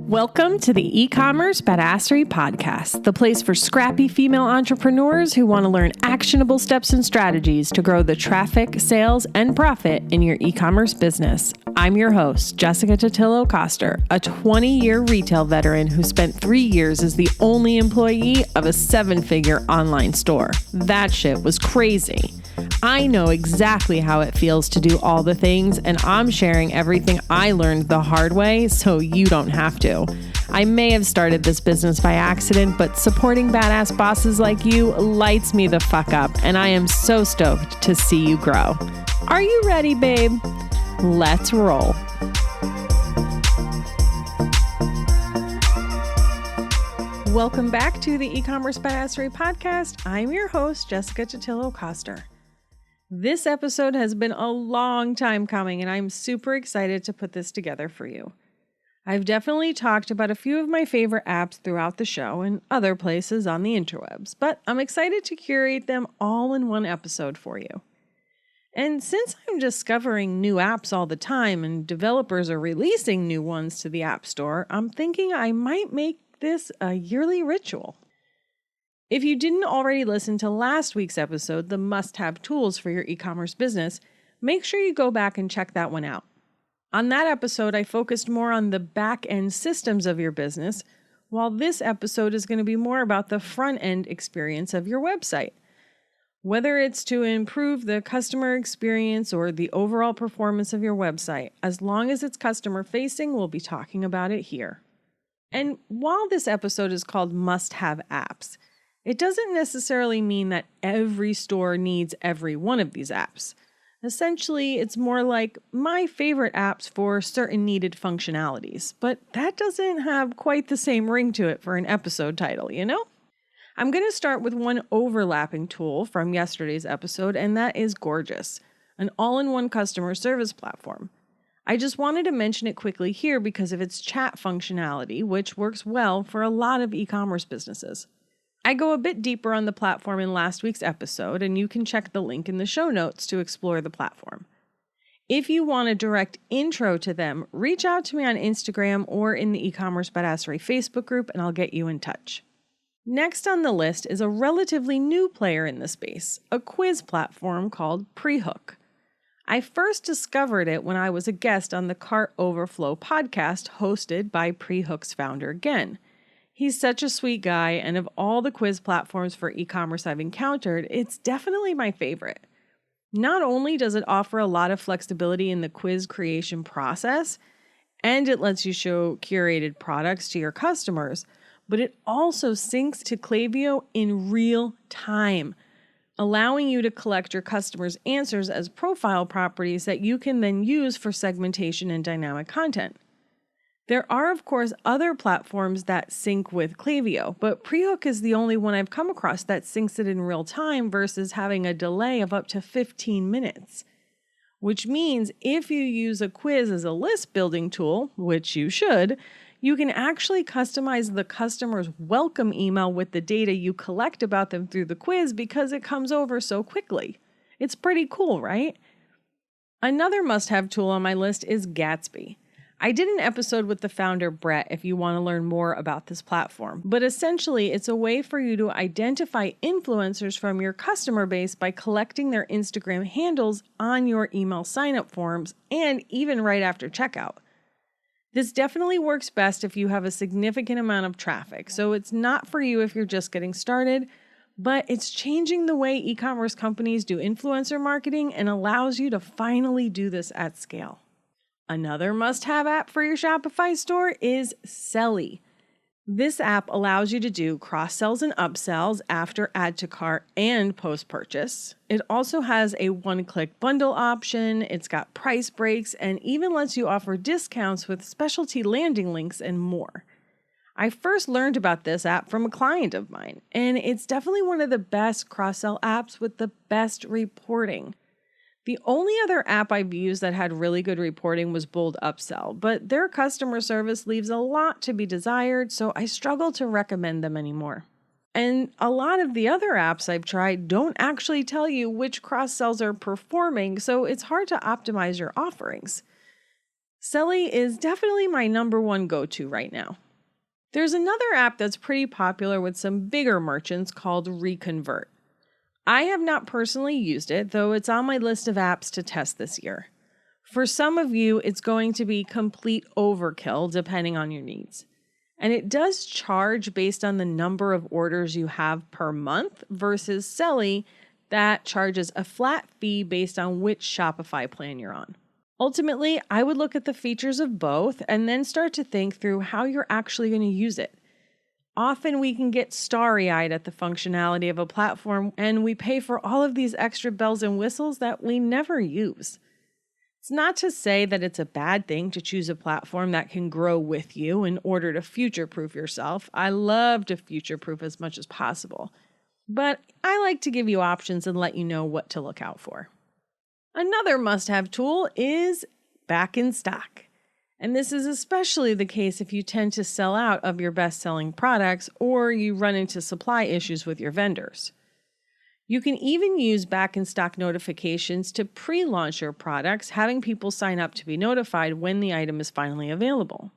Welcome to the E-commerce Badassery Podcast, the place for scrappy female entrepreneurs who want to learn actionable steps and strategies to grow the traffic, sales, and profit in your e-commerce business. I'm your host, Jessica Totillo-Coster, a 20-year retail veteran who spent 3 years as the only employee of a 7-figure online store. That shit was crazy. I know exactly how it feels to do all the things, and I'm sharing everything I learned the hard way so you don't have to. I may have started this business by accident, but supporting badass bosses like you lights me the fuck up, and I am so stoked to see you grow. Are you ready, babe? Let's roll. Welcome back to the E-commerce Badassery Podcast. I'm your host, Jessica Totillo-Coster. This episode has been a long time coming, and I'm super excited to put this together for you. I've definitely talked about a few of my favorite apps throughout the show and other places on the interwebs, but I'm excited to curate them all in one episode for you. And since I'm discovering new apps all the time and developers are releasing new ones to the App Store, I'm thinking I might make this a yearly ritual. If you didn't already listen to last week's episode, the must-have tools for your e-commerce business, make sure you go back and check that one out. On that episode, I focused more on the back-end systems of your business, while this episode is going to be more about the front-end experience of your website. Whether it's to improve the customer experience or the overall performance of your website, as long as it's customer-facing, we'll be talking about it here. And while this episode is called Must-Have Apps, it doesn't necessarily mean that every store needs every one of these apps. Essentially, it's more like my favorite apps for certain needed functionalities, but that doesn't have quite the same ring to it for an episode title, you know? I'm going to start with one overlapping tool from yesterday's episode, and that is Gorgeous, an all-in-one customer service platform. I just wanted to mention it quickly here because of its chat functionality, which works well for a lot of e-commerce businesses. I go a bit deeper on the platform in last week's episode, and you can check the link in the show notes to explore the platform. If you want a direct intro to them, reach out to me on Instagram or in the E-commerce Badassery Facebook group, and I'll get you in touch. Next on the list is a relatively new player in the space, a quiz platform called Prehook. I first discovered it when I was a guest on the Cart Overflow podcast hosted by Prehook's founder, Gen. He's such a sweet guy, and of all the quiz platforms for e-commerce I've encountered, it's definitely my favorite. Not only does it offer a lot of flexibility in the quiz creation process, and it lets you show curated products to your customers, but it also syncs to Klaviyo in real time, allowing you to collect your customers' answers as profile properties that you can then use for segmentation and dynamic content. There are, of course, other platforms that sync with Klaviyo, but Prehook is the only one I've come across that syncs it in real time versus having a delay of up to 15 minutes. Which means if you use a quiz as a list building tool, which you should, you can actually customize the customer's welcome email with the data you collect about them through the quiz because it comes over so quickly. It's pretty cool, right? Another must-have tool on my list is Gatsby. I did an episode with the founder, Brett, if you want to learn more about this platform. But essentially, it's a way for you to identify influencers from your customer base by collecting their Instagram handles on your email sign-up forms and even right after checkout. This definitely works best if you have a significant amount of traffic, so it's not for you if you're just getting started, but it's changing the way e-commerce companies do influencer marketing and allows you to finally do this at scale. Another must-have app for your Shopify store is Selly. This app allows you to do cross-sells and upsells after add to cart and post-purchase. It also has a one-click bundle option, it's got price breaks, and even lets you offer discounts with specialty landing links and more. I first learned about this app from a client of mine, and it's definitely one of the best cross-sell apps with the best reporting. The only other app I've used that had really good reporting was Bold Upsell, but their customer service leaves a lot to be desired, so I struggle to recommend them anymore. And a lot of the other apps I've tried don't actually tell you which cross-sells are performing, so it's hard to optimize your offerings. Selly is definitely my number one go-to right now. There's another app that's pretty popular with some bigger merchants called Reconvert. I have not personally used it, though it's on my list of apps to test this year. For some of you, it's going to be complete overkill depending on your needs. And it does charge based on the number of orders you have per month versus Selly that charges a flat fee based on which Shopify plan you're on. Ultimately, I would look at the features of both and then start to think through how you're actually going to use it. Often we can get starry-eyed at the functionality of a platform and we pay for all of these extra bells and whistles that we never use. It's not to say that it's a bad thing to choose a platform that can grow with you in order to future-proof yourself. I love to future-proof as much as possible. But I like to give you options and let you know what to look out for. Another must-have tool is back in stock. And this is especially the case if you tend to sell out of your best-selling products or you run into supply issues with your vendors. You can even use back-in-stock notifications to pre-launch your products, having people sign up to be notified when the item is finally available.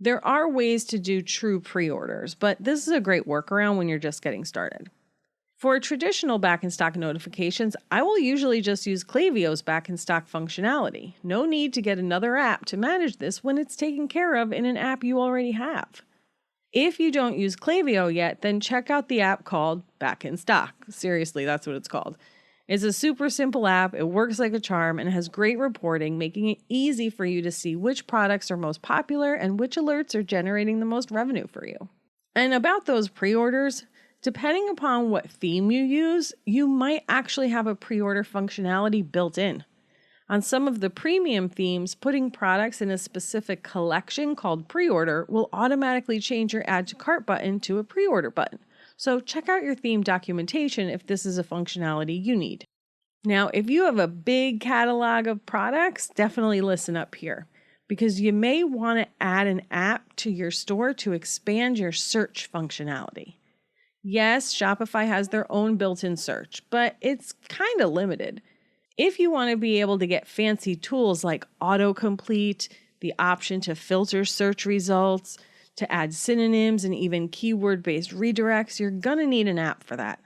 There are ways to do true pre-orders, but this is a great workaround when you're just getting started. For traditional back-in-stock notifications, I will usually just use Klaviyo's back-in-stock functionality. No need to get another app to manage this when it's taken care of in an app you already have. If you don't use Klaviyo yet, then check out the app called Back in Stock. Seriously, that's what it's called. It's a super simple app, it works like a charm, and has great reporting, making it easy for you to see which products are most popular and which alerts are generating the most revenue for you. And about those pre-orders, depending upon what theme you use, you might actually have a pre-order functionality built in. On some of the premium themes, putting products in a specific collection called pre-order will automatically change your add to cart button to a pre-order button. So check out your theme documentation if this is a functionality you need. Now, if you have a big catalog of products, definitely listen up here, because you may want to add an app to your store to expand your search functionality. Yes, Shopify has their own built-in search, but it's kind of limited. If you want to be able to get fancy tools like autocomplete, the option to filter search results, to add synonyms, and even keyword-based redirects, you're going to need an app for that.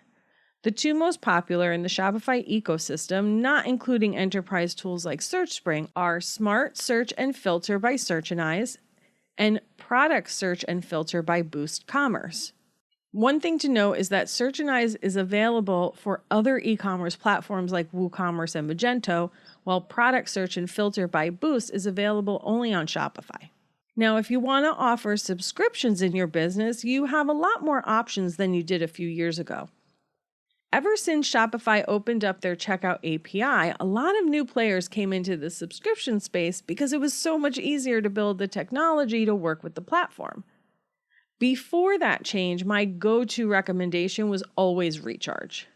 The two most popular in the Shopify ecosystem, not including enterprise tools like SearchSpring, are Smart Search and Filter by Searchinize and Product Search and Filter by Boost Commerce. One thing to note is that Searchinize is available for other e-commerce platforms like WooCommerce and Magento, while Product Search and Filter by Boost is available only on Shopify. Now, if you want to offer subscriptions in your business, you have a lot more options than you did a few years ago. Ever since Shopify opened up their checkout API, a lot of new players came into the subscription space because it was so much easier to build the technology to work with the platform. Before that change, my go-to recommendation was always Recharge.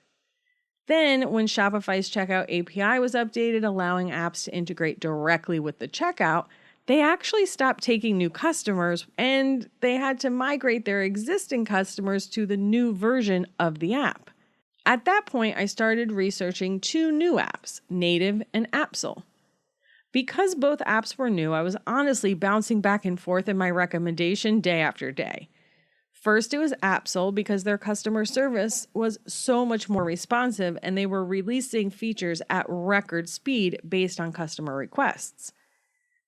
Then, when Shopify's checkout API was updated, allowing apps to integrate directly with the checkout, they actually stopped taking new customers and they had to migrate their existing customers to the new version of the app. At that point, I started researching two new apps, Native and Appsel. Because both apps were new, I was honestly bouncing back and forth in my recommendation day after day. First, it was Appsel because their customer service was so much more responsive and they were releasing features at record speed based on customer requests.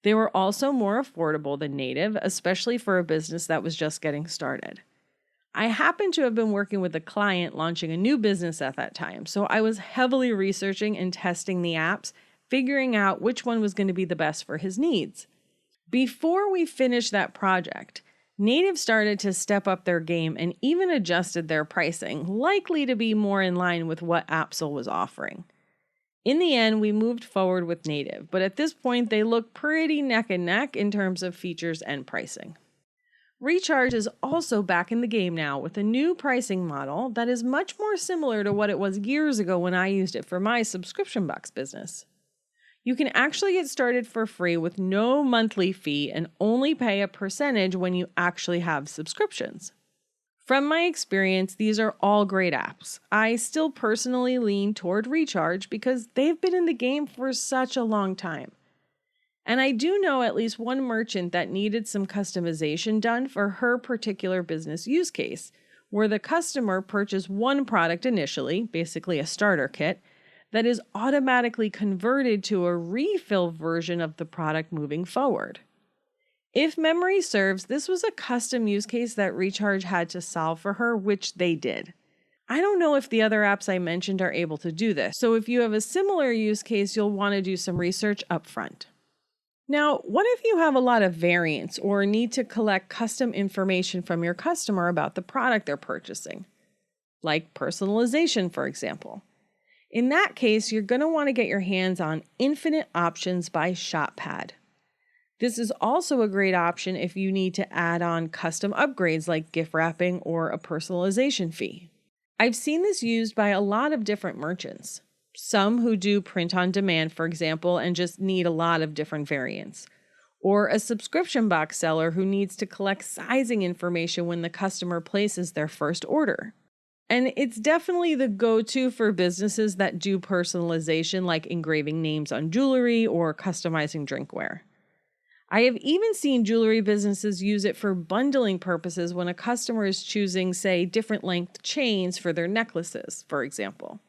They were also more affordable than Native, especially for a business that was just getting started. I happened to have been working with a client launching a new business at that time, so I was heavily researching and testing the apps, figuring out which one was going to be the best for his needs. Before we finished that project, Native started to step up their game and even adjusted their pricing, likely to be more in line with what Appsel was offering. In the end, we moved forward with Native, but at this point, they look pretty neck and neck in terms of features and pricing. Recharge is also back in the game now with a new pricing model that is much more similar to what it was years ago when I used it for my subscription box business. You can actually get started for free with no monthly fee and only pay a percentage when you actually have subscriptions. From my experience, these are all great apps. I still personally lean toward Recharge because they've been in the game for such a long time. And I do know at least one merchant that needed some customization done for her particular business use case, where the customer purchased one product initially, basically a starter kit, that is automatically converted to a refill version of the product moving forward. If memory serves, this was a custom use case that Recharge had to solve for her, which they did. I don't know if the other apps I mentioned are able to do this, so if you have a similar use case, you'll want to do some research up front. Now, what if you have a lot of variants or need to collect custom information from your customer about the product they're purchasing? Like personalization, for example. In that case, you're going to want to get your hands on Infinite Options by ShopPad. This is also a great option if you need to add on custom upgrades like gift wrapping or a personalization fee. I've seen this used by a lot of different merchants. Some who do print on demand, for example, and just need a lot of different variants. Or a subscription box seller who needs to collect sizing information when the customer places their first order. And it's definitely the go-to for businesses that do personalization, like engraving names on jewelry or customizing drinkware. I have even seen jewelry businesses use it for bundling purposes when a customer is choosing, say, different length chains for their necklaces, for example.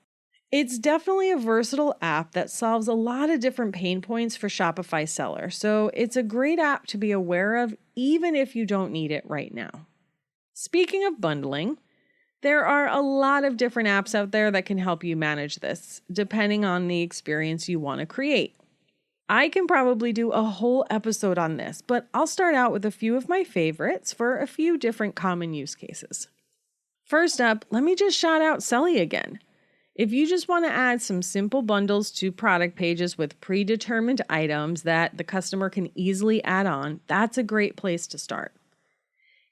It's definitely a versatile app that solves a lot of different pain points for Shopify sellers, so it's a great app to be aware of even if you don't need it right now. Speaking of bundling, there are a lot of different apps out there that can help you manage this, depending on the experience you want to create. I can probably do a whole episode on this, but I'll start out with a few of my favorites for a few different common use cases. First up, let me just shout out Selly again. If you just want to add some simple bundles to product pages with predetermined items that the customer can easily add on, that's a great place to start.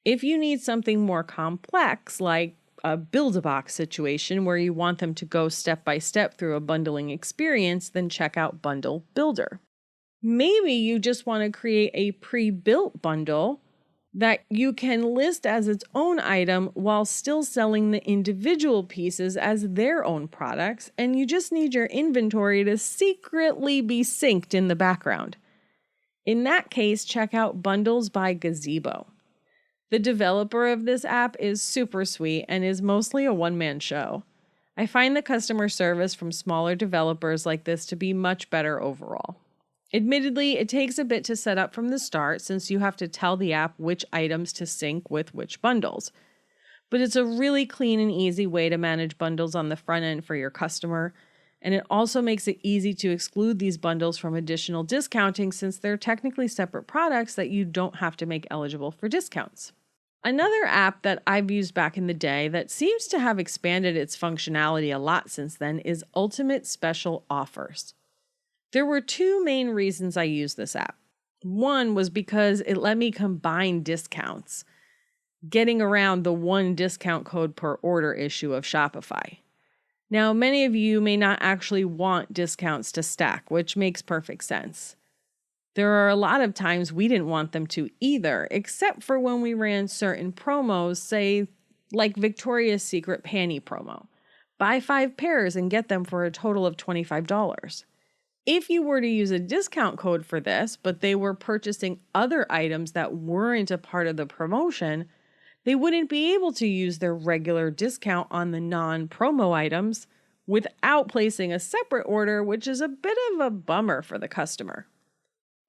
If you need something more complex, like a Build-A-Box situation where you want them to go step by step through a bundling experience, then check out Bundle Builder. Maybe you just want to create a pre-built bundle that you can list as its own item while still selling the individual pieces as their own products, and you just need your inventory to secretly be synced in the background. In that case, check out Bundles by Gazebo. The developer of this app is super sweet and is mostly a one-man show. I find the customer service from smaller developers like this to be much better overall. Admittedly, it takes a bit to set up from the start since you have to tell the app which items to sync with which bundles. But it's a really clean and easy way to manage bundles on the front end for your customer, and it also makes it easy to exclude these bundles from additional discounting since they're technically separate products that you don't have to make eligible for discounts. Another app that I've used back in the day that seems to have expanded its functionality a lot since then is Ultimate Special Offers. There were two main reasons I used this app. One was because it let me combine discounts, getting around the one discount code per order issue of Shopify. Now, many of you may not actually want discounts to stack, which makes perfect sense. There are a lot of times we didn't want them to either, except for when we ran certain promos, say like Victoria's Secret panty promo. Buy 5 pairs and get them for a total of $25. If you were to use a discount code for this, but they were purchasing other items that weren't a part of the promotion, they wouldn't be able to use their regular discount on the non-promo items without placing a separate order, which is a bit of a bummer for the customer.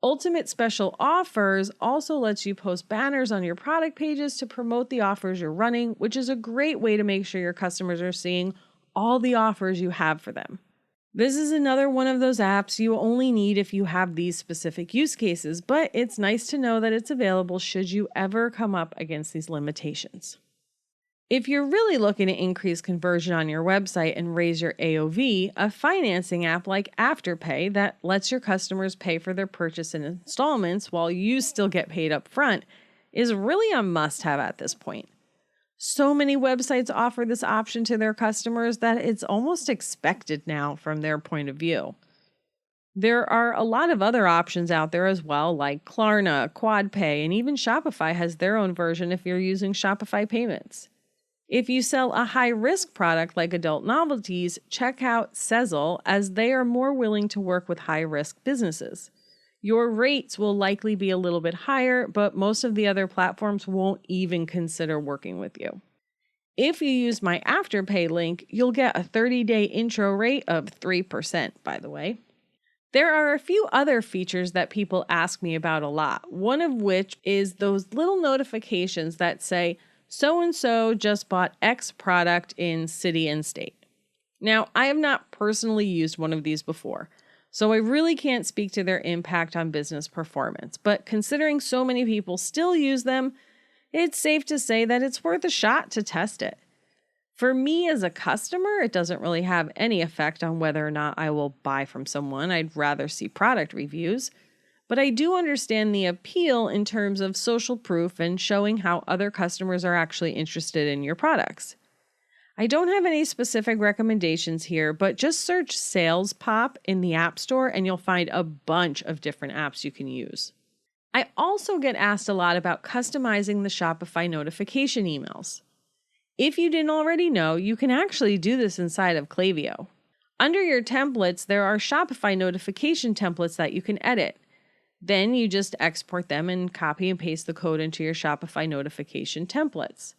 Ultimate Special Offers also lets you post banners on your product pages to promote the offers you're running, which is a great way to make sure your customers are seeing all the offers you have for them. This is another one of those apps you only need if you have these specific use cases, but it's nice to know that it's available should you ever come up against these limitations. If you're really looking to increase conversion on your website and raise your AOV, a financing app like Afterpay that lets your customers pay for their purchase in installments while you still get paid up front is really a must-have at this point. So many websites offer this option to their customers that it's almost expected now from their point of view. There are a lot of other options out there as well, like Klarna, QuadPay, and even Shopify has their own version if you're using Shopify payments. If you sell a high-risk product like adult novelties, check out Sezzle as they are more willing to work with high-risk businesses. Your rates will likely be a little bit higher, but most of the other platforms won't even consider working with you. If you use my Afterpay link, you'll get a 30-day intro rate of 3%, by the way. There are a few other features that people ask me about a lot, one of which is those little notifications that say, so-and-so just bought X product in city and state. Now, I have not personally used one of these before, so I really can't speak to their impact on business performance. But considering so many people still use them, it's safe to say that it's worth a shot to test it. For me as a customer, it doesn't really have any effect on whether or not I will buy from someone. I'd rather see product reviews. But I do understand the appeal in terms of social proof and showing how other customers are actually interested in your products. I don't have any specific recommendations here, but just search Sales Pop in the App Store and you'll find a bunch of different apps you can use. I also get asked a lot about customizing the Shopify notification emails. If you didn't already know, you can actually do this inside of Klaviyo. Under your templates, there are Shopify notification templates that you can edit. Then you just export them and copy and paste the code into your Shopify notification templates.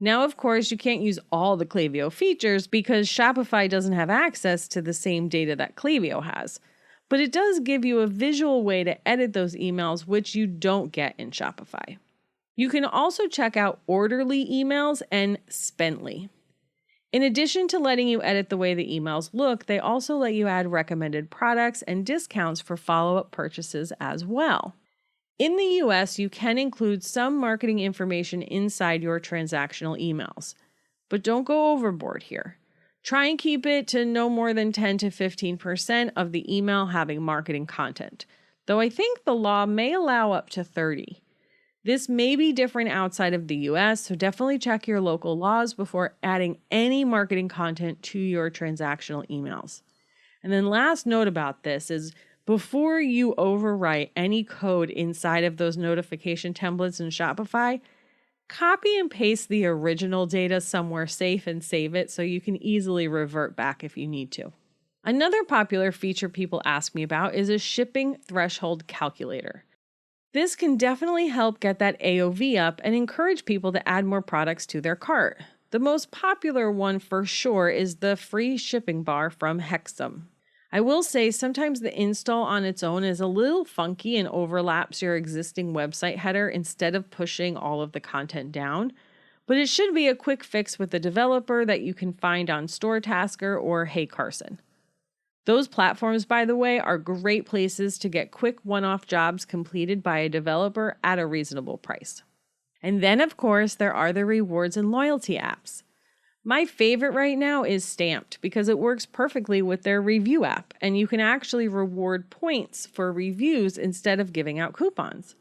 Now, of course, you can't use all the Klaviyo features because Shopify doesn't have access to the same data that Klaviyo has. But it does give you a visual way to edit those emails, which you don't get in Shopify. You can also check out Orderly Emails and Spently. In addition to letting you edit the way the emails look, they also let you add recommended products and discounts for follow-up purchases as well. In the US, you can include some marketing information inside your transactional emails, but don't go overboard here. Try and keep it to no more than 10 to 15% of the email having marketing content, though I think the law may allow up to 30%. This may be different outside of the US, so definitely check your local laws before adding any marketing content to your transactional emails. And then last note about this is before you overwrite any code inside of those notification templates in Shopify, copy and paste the original data somewhere safe and save it so you can easily revert back if you need to. Another popular feature people ask me about is a shipping threshold calculator. This can definitely help get that AOV up and encourage people to add more products to their cart. The most popular one for sure is the free shipping bar from Hexum. I will say sometimes the install on its own is a little funky and overlaps your existing website header instead of pushing all of the content down, but it should be a quick fix with the developer that you can find on StoreTasker or Hey Carson. Those platforms, by the way, are great places to get quick one-off jobs completed by a developer at a reasonable price. And then, of course, there are the rewards and loyalty apps. My favorite right now is Stamped because it works perfectly with their review app, and you can actually reward points for reviews instead of giving out coupons.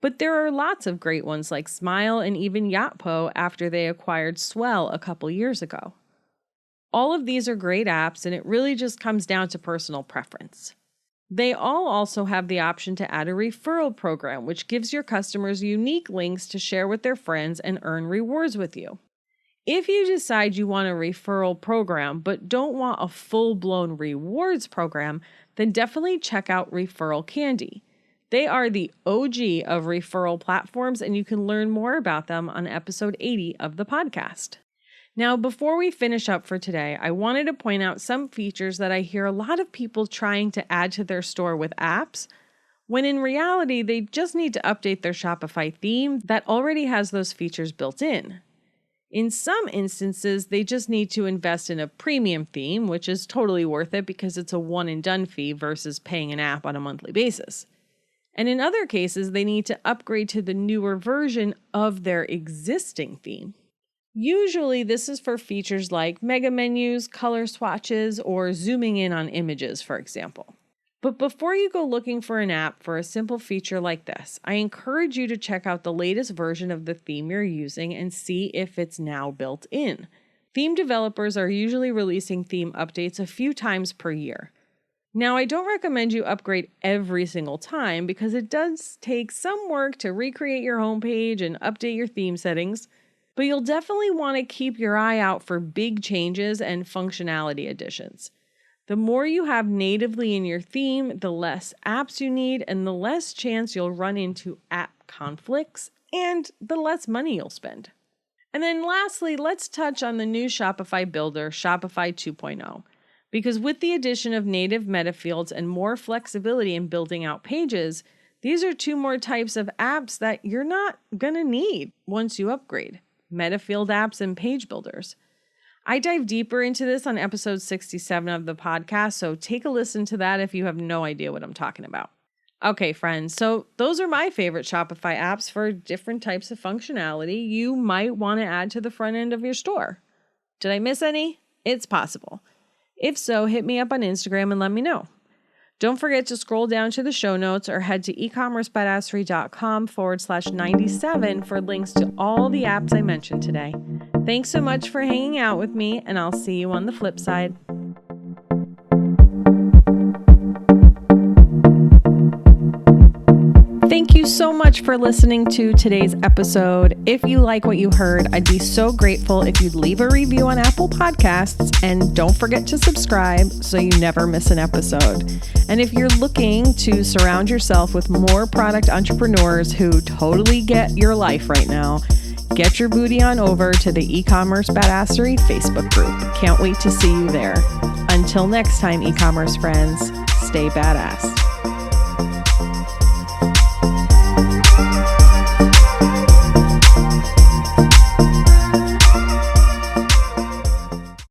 But there are lots of great ones like Smile and even Yotpo after they acquired Swell a couple years ago. All of these are great apps, and it really just comes down to personal preference. They all also have the option to add a referral program, which gives your customers unique links to share with their friends and earn rewards with you. If you decide you want a referral program but don't want a full-blown rewards program, then definitely check out Referral Candy. They are the OG of referral platforms, and you can learn more about them on episode 80 of the podcast. Now, before we finish up for today, I wanted to point out some features that I hear a lot of people trying to add to their store with apps, when in reality, they just need to update their Shopify theme that already has those features built in. In some instances, they just need to invest in a premium theme, which is totally worth it because it's a one-and-done fee versus paying an app on a monthly basis. And in other cases, they need to upgrade to the newer version of their existing theme. Usually, this is for features like mega menus, color swatches, or zooming in on images, for example. But before you go looking for an app for a simple feature like this, I encourage you to check out the latest version of the theme you're using and see if it's now built in. Theme developers are usually releasing theme updates a few times per year. Now, I don't recommend you upgrade every single time because it does take some work to recreate your homepage and update your theme settings, but you'll definitely want to keep your eye out for big changes and functionality additions. The more you have natively in your theme, the less apps you need and the less chance you'll run into app conflicts and the less money you'll spend. And then lastly, let's touch on the new Shopify builder, Shopify 2.0. Because with the addition of native meta fields and more flexibility in building out pages, these are two more types of apps that you're not going to need once you upgrade: meta field apps and page builders. I dive deeper into this on episode 67 of the podcast, so take a listen to that if you have no idea what I'm talking about. Okay, friends, so those are my favorite Shopify apps for different types of functionality you might want to add to the front end of your store. Did I miss any? It's possible. If so, hit me up on Instagram and let me know. Don't forget to scroll down to the show notes or head to ecommercebadassery.com/97 for links to all the apps I mentioned today. Thanks so much for hanging out with me, and I'll see you on the flip side. Thank you so much for listening to today's episode. If you like what you heard, I'd be so grateful if you'd leave a review on Apple Podcasts, and don't forget to subscribe so you never miss an episode. And if you're looking to surround yourself with more product entrepreneurs who totally get your life right now, get your booty on over to the E-commerce Badassery Facebook group. Can't wait to see you there. Until next time, e-commerce friends, stay badass.